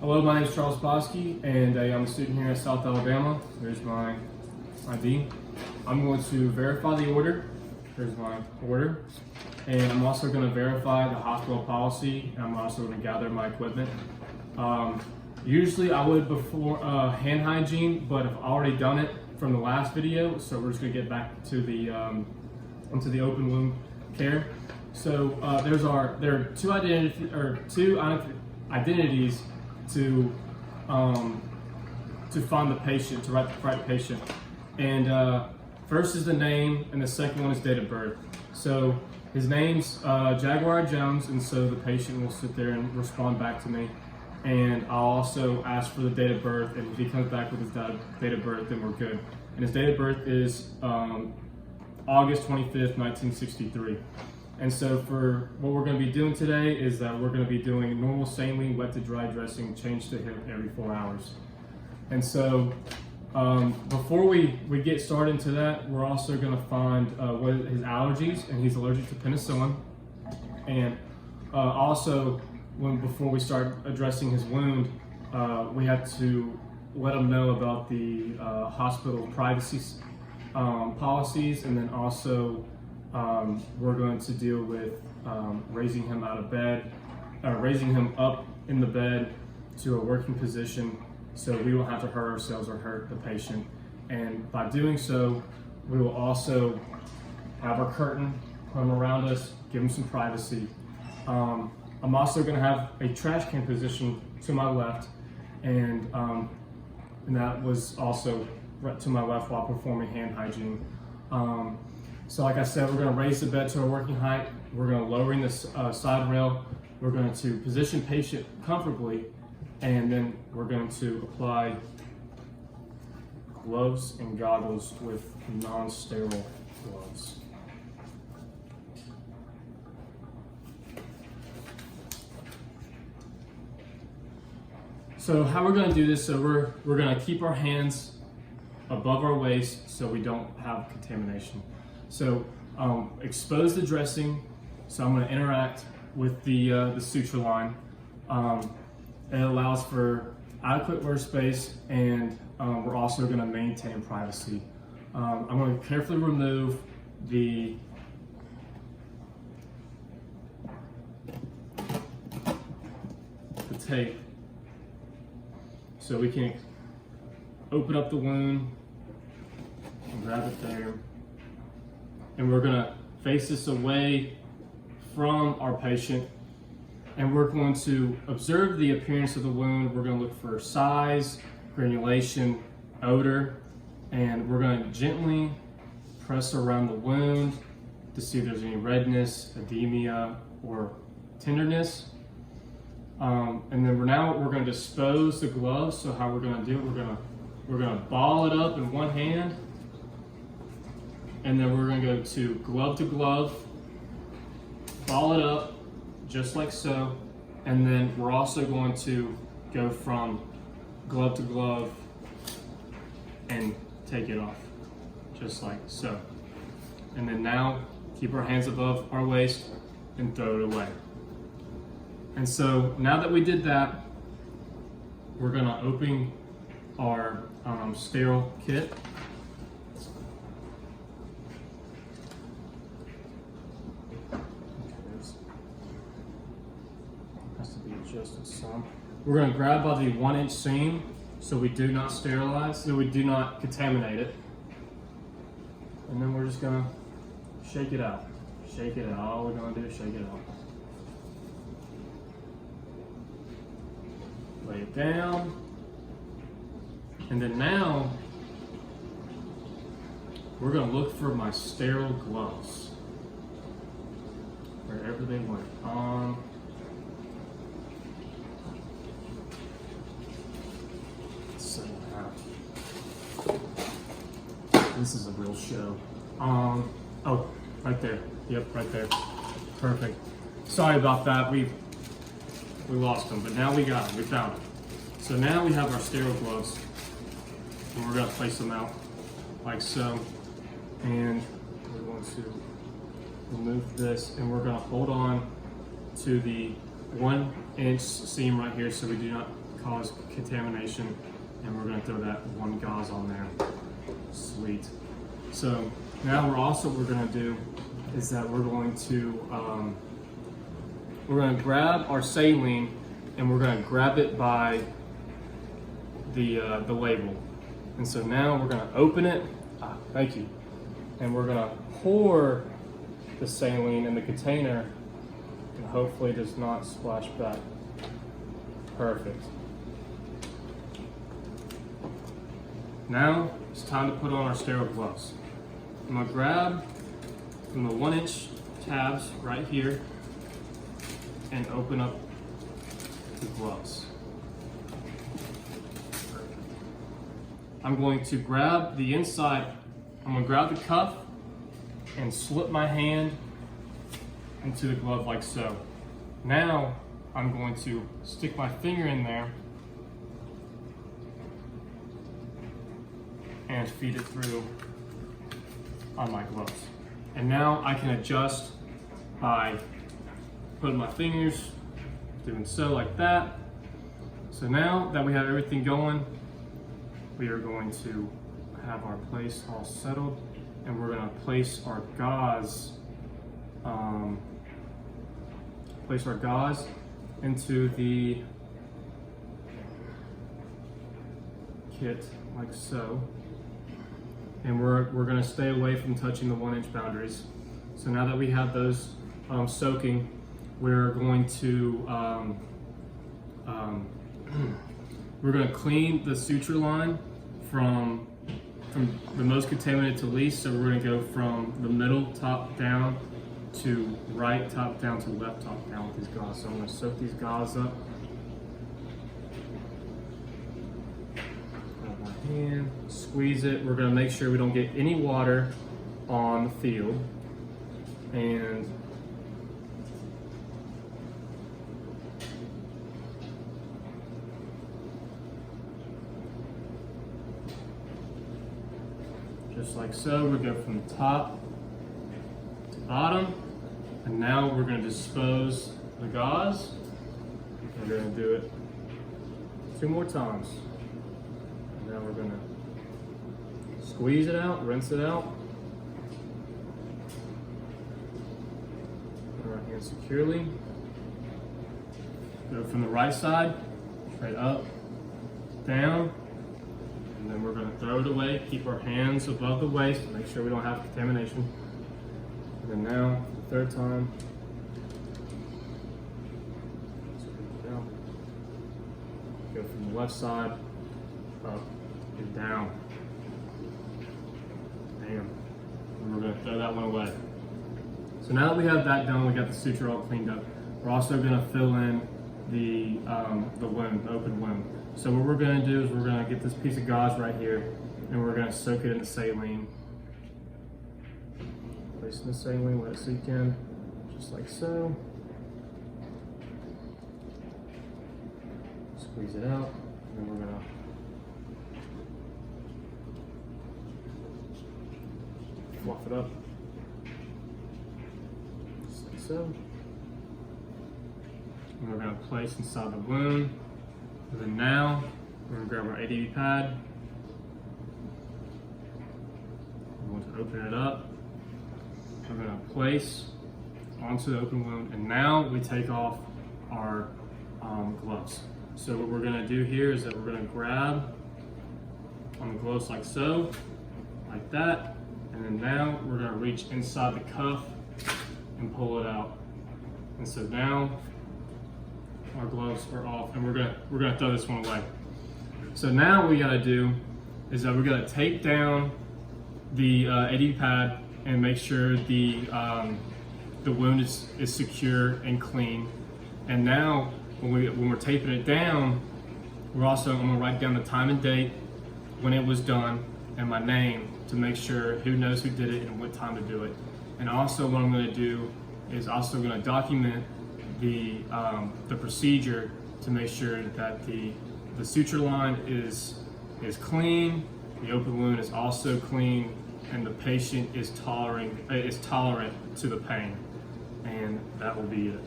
Hello, my name is Charles Bosky, and I'm a student here at South Alabama. There's my ID. I'm going to verify the order. Here's my order. And I'm also going to verify the hospital policy, and I'm also going to gather my equipment. Usually I would before hand hygiene, but I've already done it from the last video, so we're just going to get back to the into the open wound care. So there are two identities to find the patient, to write the right patient. And first is the name, and the second one is date of birth. So his name's Jaguar Jones, and so the patient will sit there and respond back to me. And I'll also ask for the date of birth, and if he comes back with his date of birth, then we're good. And his date of birth is August 25th, 1963. And so for what we're going to be doing today is that we're going to be doing normal saline wet to dry dressing, changed to him every 4 hours. And so before we get started into that, we're also going to find what his allergies, and he's allergic to penicillin. And also, before we start addressing his wound, we have to let him know about the hospital privacy policies, and then also we're going to deal with raising him out of bed, raising him up in the bed to a working position, so we won't have to hurt ourselves or hurt the patient. And by doing so, we will also have our curtain come around us, give him some privacy. I'm also going to have a trash can position to my left, and that was also right to my left while performing hand hygiene. So like I said, we're going to raise the bed to our working height. We're going to lower in the side rail. We're going to position patient comfortably, and then we're going to apply gloves and goggles with non-sterile gloves. So how we're going to do this, so we're going to keep our hands above our waist so we don't have contamination. So expose the dressing, so I'm going to interact with the suture line. It allows for adequate workspace, and we're also going to maintain privacy. I'm going to carefully remove the tape, so we can open up the wound and grab it there. And we're gonna face this away from our patient, and we're going to observe the appearance of the wound. We're gonna look for size, granulation, odor, and we're gonna gently press around the wound to see if there's any redness, edema, or tenderness. And then we're going to dispose the gloves. So how we're going to do it, we're going to ball it up in one hand, and then we're going to go to glove, ball it up just like so, and then we're also going to go from glove to glove and take it off just like so. And then now keep our hands above our waist and throw it away. And so now that we did that, we're going to open our sterile kit. Has to be adjusted some. We're going to grab by the 1-inch seam so we do not sterilize, so we do not contaminate it. And then we're just going to shake it out. Shake it out. All we're going to do is shake it out. Lay it down, and then now we're going to look for my sterile gloves wherever they went. So this is a real show. Oh, right there. Yep, right there. Perfect. Sorry about that. We lost them, but now we got them. We found them. So now we have our sterile gloves, and we're going to place them out like so. And we're going to remove this, and we're going to hold on to the 1-inch seam right here so we do not cause contamination, and we're gonna throw that one gauze on there. Sweet. So now what we're gonna do is that we're going to grab our saline and we're gonna grab it by the label. And so now we're gonna open it. Thank you. And we're gonna pour the saline in the container, and hopefully it does not splash back. Perfect. Now it's time to put on our sterile gloves. I'm gonna grab from the 1-inch tabs right here and open up the gloves. I'm going to grab the inside, I'm gonna grab the cuff and slip my hand into the glove like so. Now I'm going to stick my finger in there and feed it through on my gloves. And now I can adjust by putting my fingers, doing so like that. So now that we have everything going, we are going to have our place all settled, and we're going to place our gauze into the kit like so. And we're going to stay away from touching the 1-inch boundaries. So now that we have those soaking, we're going to clean the suture line from the most contaminated to least. So we're going to go from the middle top down to right top down to left top down with these gauze. So I'm going to soak these gauze up. And squeeze it. We're going to make sure we don't get any water on the field. And just like so, we go from top to bottom. And now we're going to dispose the gauze. We're going to do it 2 more times. Now we're going to squeeze it out, rinse it out. Put our hand securely. Go from the right side, straight up, down, and then we're going to throw it away. Keep our hands above the waist to make sure we don't have contamination. And then now, the 3rd time. Squeeze it out. Go from the left side, up and down. Bam. And we're going to throw that one away. So now that we have that done, we got the suture all cleaned up. We're also going to fill in the wound, the open wound. So what we're going to do is we're going to get this piece of gauze right here, and we're going to soak it in the saline. Place in the saline, let it sink in, just like so. Squeeze it out, and then we're going to fluff it up, just like so. And we're going to place inside the wound. And then now, we're going to grab our ADB pad. We're going to open it up. We're going to place onto the open wound. And now we take off our gloves. So what we're going to do here is that we're going to grab on the gloves like so, like that. And then now we're going to reach inside the cuff and pull it out. And so now our gloves are off, and we're gonna throw this one away. So now what we gotta do is that we're gonna tape down the AD pad and make sure the wound is secure and clean. And now when we're taping it down, I'm gonna write down the time and date when it was done and my name to make sure who knows who did it and what time to do it. And also what I'm gonna do is also gonna document the procedure to make sure that the suture line is clean, the open wound is also clean, and the patient is tolerant to the pain. And that will be it.